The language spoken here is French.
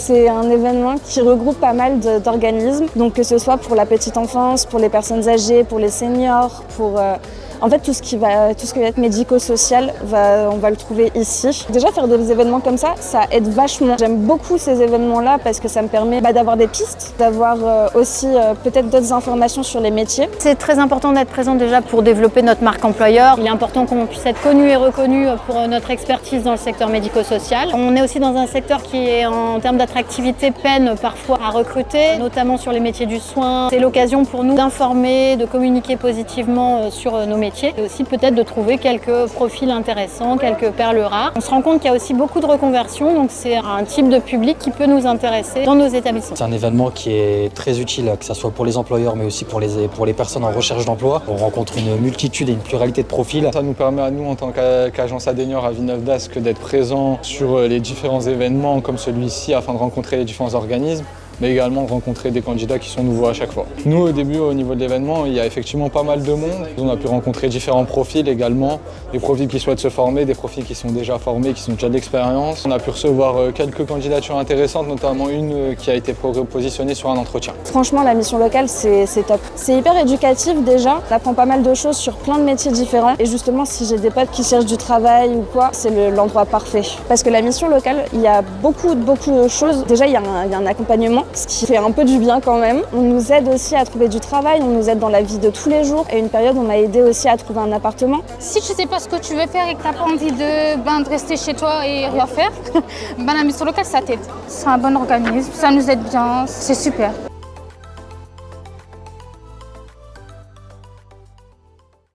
C'est un événement qui regroupe pas mal d'organismes, donc que ce soit pour la petite enfance, pour les personnes âgées, pour les seniors, pour en fait tout ce qui va être médico-social, on va le trouver ici. Déjà faire des événements comme ça aide vachement. J'aime beaucoup ces événements-là parce que ça me permet d'avoir des pistes, d'avoir aussi peut-être d'autres informations sur les métiers. C'est très important d'être présent déjà pour développer notre marque employeur. Il est important qu'on puisse être connu et reconnu pour notre expertise dans le secteur médico-social. On est aussi dans un secteur qui est en termes d'attractivité peine parfois à recruter, notamment sur les métiers du soin. C'est l'occasion pour nous d'informer, de communiquer positivement sur nos métiers et aussi peut-être de trouver quelques profils intéressants, quelques perles rares. On se rend compte qu'il y a aussi beaucoup de reconversions, donc c'est un type de public qui peut nous intéresser dans nos établissements. C'est un événement qui est très utile, que ce soit pour les employeurs mais aussi pour les personnes en recherche d'emploi. On rencontre une multitude et une pluralité de profils. Ça nous permet à nous en tant qu'agence Adenior à Villeneuve-d'Ascq d'être présents sur les différents événements comme celui-ci afin de rencontrer les différents organismes, mais également rencontrer des candidats qui sont nouveaux à chaque fois. Nous, au début, au niveau de l'événement, il y a effectivement pas mal de monde. On a pu rencontrer différents profils également, des profils qui souhaitent se former, des profils qui sont déjà formés, qui ont déjà de l'expérience. On a pu recevoir quelques candidatures intéressantes, notamment une qui a été positionnée sur un entretien. Franchement, la mission locale, c'est top. C'est hyper éducatif déjà, on apprend pas mal de choses sur plein de métiers différents. Et justement, si j'ai des potes qui cherchent du travail ou quoi, c'est l'endroit parfait. Parce que la mission locale, il y a beaucoup de choses. Déjà, il y a un accompagnement, ce qui fait un peu du bien quand même. On nous aide aussi à trouver du travail, on nous aide dans la vie de tous les jours. Et une période, on m'a aidé aussi à trouver un appartement. Si tu sais pas ce que tu veux faire et que tu n'as pas envie de rester chez toi et rien faire, la mission locale, ça t'aide. C'est un bon organisme, ça nous aide bien, c'est super.